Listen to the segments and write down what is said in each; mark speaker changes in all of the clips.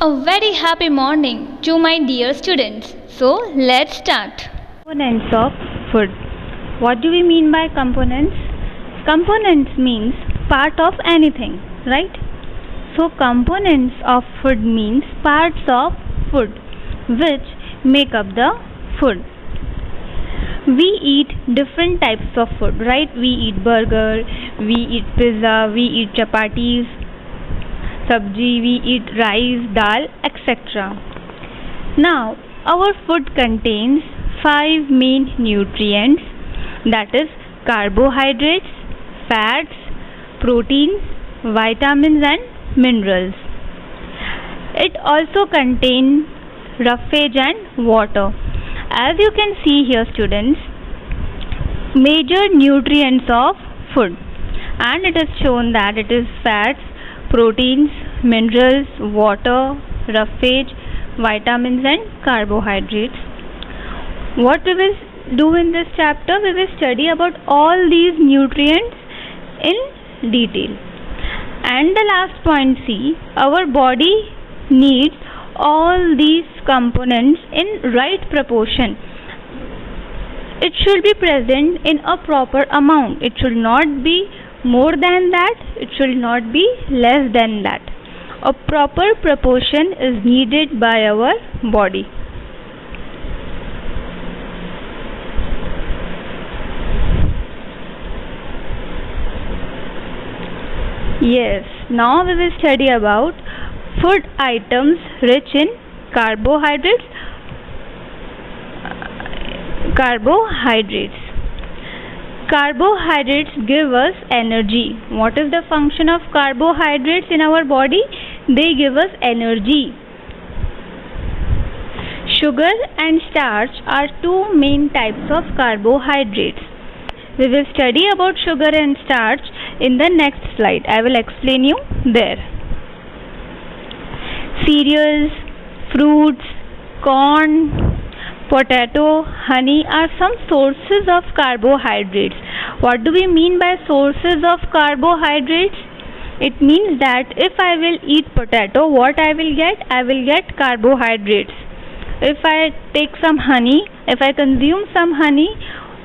Speaker 1: A very happy morning to my dear students. So let's start.
Speaker 2: Components of food. What do we mean by components? Components means part of anything, right? So components of food means parts of food which make up the food. We eat different types of food, right? We eat burger, we eat pizza, we eat chapatis, sabji, we eat rice, dal, etc. Now, our food contains 5 main nutrients, that is carbohydrates, fats, proteins, vitamins and minerals. It also contains roughage and water. As you can see here, students, major nutrients of food, and it is shown that it is fats, proteins, minerals, water, roughage, vitamins and carbohydrates. What we will do in this chapter, we will study about all these nutrients in detail. And the last point, see, our body needs all these components in right proportion. It should be present in a proper amount. It should not be more than that, it should not be less than that. A proper proportion is needed by our body. Yes, now we will study about food items rich in carbohydrates. Carbohydrates give us energy. What is the function of carbohydrates in our body? They give us energy. Sugar and starch are two main types of carbohydrates. We will study about sugar and starch in the next slide. I will explain you there. Cereals, fruits, corn, potato, honey are some sources of carbohydrates. What do we mean by sources of carbohydrates? It means that if I will eat potato, what I will get? I will get carbohydrates. If I take some honey, if I consume some honey,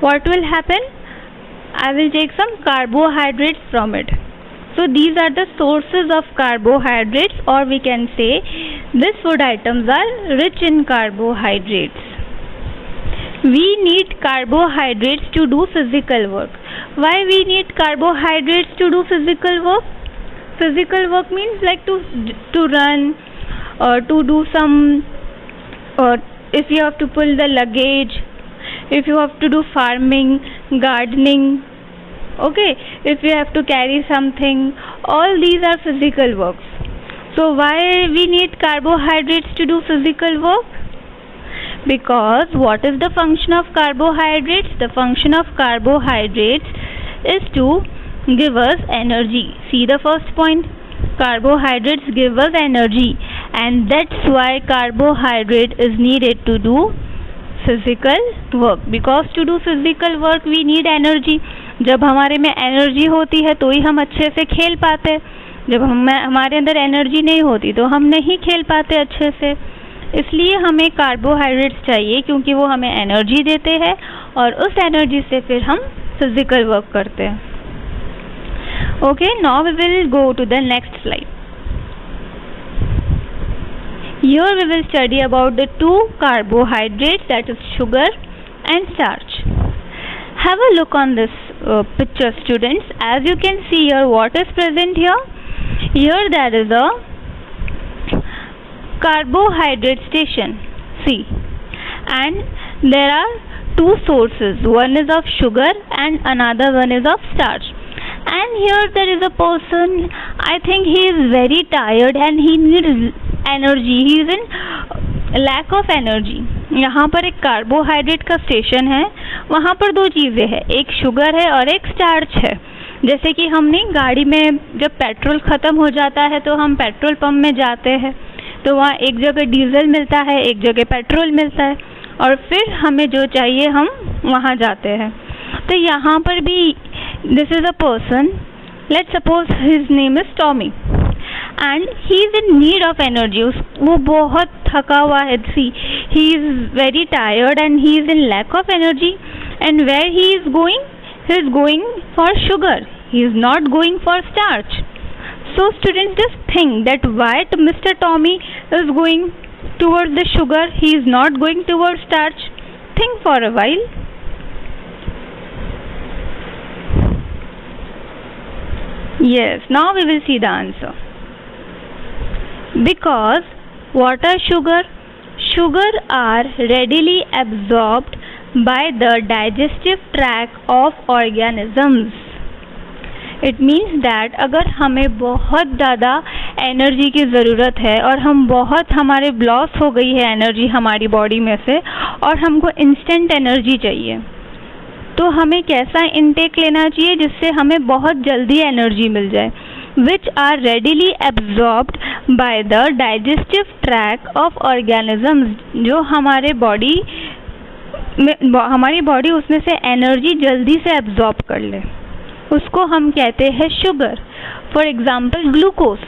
Speaker 2: what will happen? I will take some carbohydrates from it. So these are the sources of carbohydrates, or we can say these food items are rich in carbohydrates. We need carbohydrates to do physical work. Why we need carbohydrates to do physical work? Physical work means like to run, or to do some, or if you have to pull the luggage, if you have to do farming, gardening, okay, if you have to carry something, all these are physical works. So why we need carbohydrates to do physical work? Because what is the function of carbohydrates? The function of carbohydrates is to give us energy. See the first point, carbohydrates give us energy, and that's why carbohydrate is needed to do physical work. Because to do physical work we need energy. जब हमारे में energy होती है तो ही हम अच्छे से खेल पाते हैं. जब हमारे अंदर एनर्जी नहीं होती तो हम नहीं खेल पाते अच्छे से. इसलिए हमें कार्बोहाइड्रेट्स चाहिए, क्योंकि वो हमें एनर्जी देते हैं और उस एनर्जी से फिर हम फिजिकल वर्क करते हैं. Okay, now we will go to the next slide. Here we will study about the two carbohydrates, that is sugar and starch. Have a look on this picture, students. As you can see here, what is present here? Here there is a carbohydrate station. See, and there are two sources. One is of sugar and another one is of starch. And here there is a person. I think he is very tired and he needs energy. He is in lack of energy. यहाँ पर एक carbohydrate का station है. वहाँ पर दो चीज़ें हैं, एक शुगर है और एक स्टार्च है. जैसे कि हमने गाड़ी में जब पेट्रोल ख़त्म हो जाता है तो हम पेट्रोल पंप में जाते हैं, तो वहाँ एक जगह डीजल मिलता है, एक जगह पेट्रोल मिलता है, और फिर हमें जो चाहिए हम वहाँ जाते हैं. तो यहाँ पर भी this is a person, let's suppose his name is Tommy, and he is in need of energy. वो बहुत थका हुआ है. See, he is very tired and he is in lack of energy. And where he is going? He is going for sugar. He is not going for starch. So students, just think that why Mr. Tommy is going towards the sugar. He is not going towards starch. Think for a while. Yes, now we will see the answer. Because what are sugar? Sugar are readily absorbed by the digestive tract of organisms. It means that अगर हमें बहुत ज़्यादा energy की ज़रूरत है और हमारे loss हो गई है एनर्जी हमारी बॉडी में से और हमको इंस्टेंट एनर्जी चाहिए, तो हमें कैसा इनटेक लेना चाहिए जिससे हमें बहुत जल्दी एनर्जी मिल जाए. Which are readily absorbed by the digestive tract of organisms. जो हमारी बॉडी उसमें से एनर्जी जल्दी से एब्जॉर्ब कर ले, उसको हम कहते हैं शुगर. For example glucose.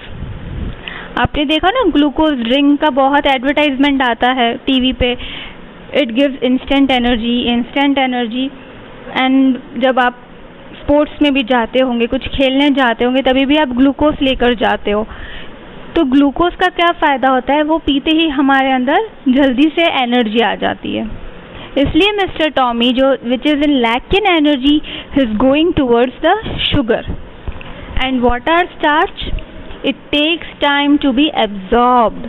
Speaker 2: आपने देखा ना, ग्लूकोज ड्रिंक का बहुत एडवर्टाइजमेंट आता है टीवी पे. It gives instant energy. And जब आप स्पोर्ट्स में भी जाते होंगे, कुछ खेलने जाते होंगे, तभी भी आप ग्लूकोज लेकर जाते हो. तो ग्लूकोज का क्या फ़ायदा होता है? वो पीते ही हमारे अंदर जल्दी से एनर्जी आ जाती है. इसलिए मिस्टर टॉमी जो which is in lack in energy is going towards the sugar. And what are starch? It takes time to be absorbed.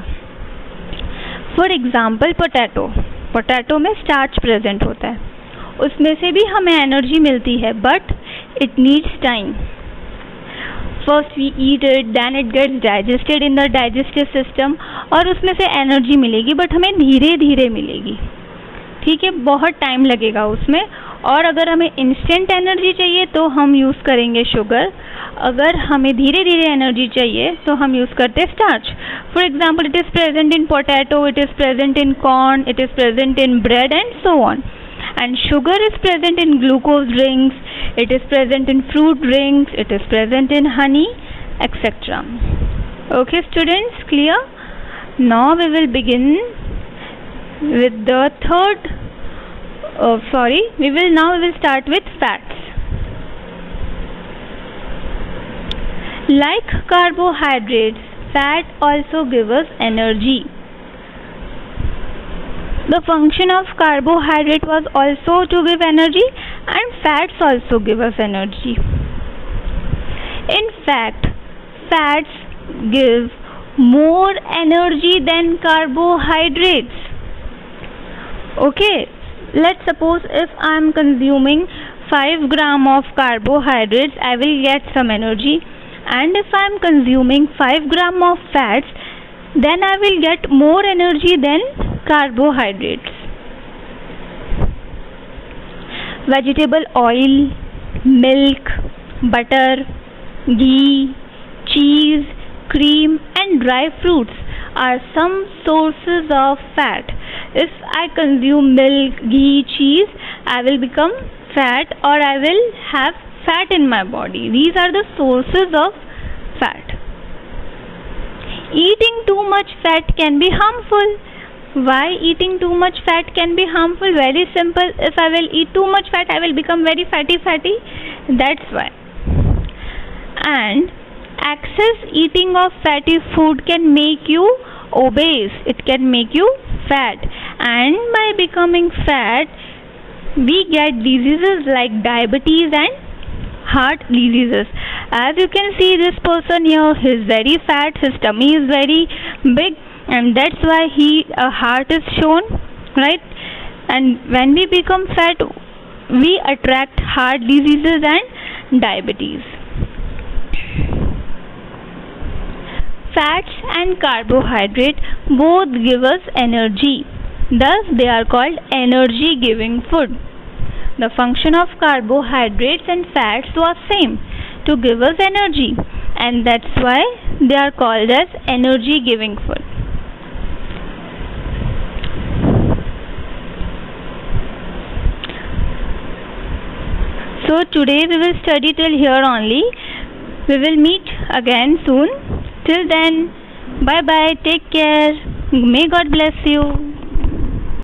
Speaker 2: For example potato में स्टार्च प्रेजेंट होता है, उसमें से भी हमें एनर्जी मिलती है, but it needs time. First we eat it, then it gets digested in the digestive system और उसमें से एनर्जी मिलेगी, बट हमें धीरे धीरे मिलेगी. ठीक है, बहुत टाइम लगेगा उसमें. और अगर हमें इंस्टेंट एनर्जी चाहिए तो हम यूज़ करेंगे शुगर. अगर हमें धीरे धीरे एनर्जी चाहिए तो हम यूज़ करते हैं starch. For example, it is present in potato, it is present in corn, it is present in bread and so on. And sugar is present in glucose drinks, it is present in fruit drinks, it is present in honey, etc. Okay students, clear? Now we will begin with the we will start with fats. Like carbohydrates, fat also gives us energy. The function of carbohydrate was also to give energy, and fats also give us energy. In fact, fats give more energy than carbohydrates. Okay, let's suppose if I am consuming 5 gram of carbohydrates, I will get some energy, and if I am consuming 5 gram of fats, then I will get more energy than carbohydrates. Vegetable oil, milk, butter, ghee, cheese, cream and dry fruits are some sources of fat. If I consume milk, ghee, cheese, I will become fat or I will have fat in my body. These are the sources of fat. Eating too much fat can be harmful. Why eating too much fat can be harmful? Very simple. If I will eat too much fat, I will become very fatty. That's why. And excess eating of fatty food can make you obese. It can make you fat. And by becoming fat, we get diseases like diabetes and heart diseases. As you can see, this person here, he is very fat, his tummy is very big, and that's why heart is shown, right? And when we become fat, we attract heart diseases and diabetes. Fats and carbohydrate both give us energy. Thus, they are called energy giving food. The function of carbohydrates and fats was same, to give us energy, and that's why they are called as energy giving food. So today we will study till here only. We will meet again soon. Till then, bye bye, take care. May God bless you.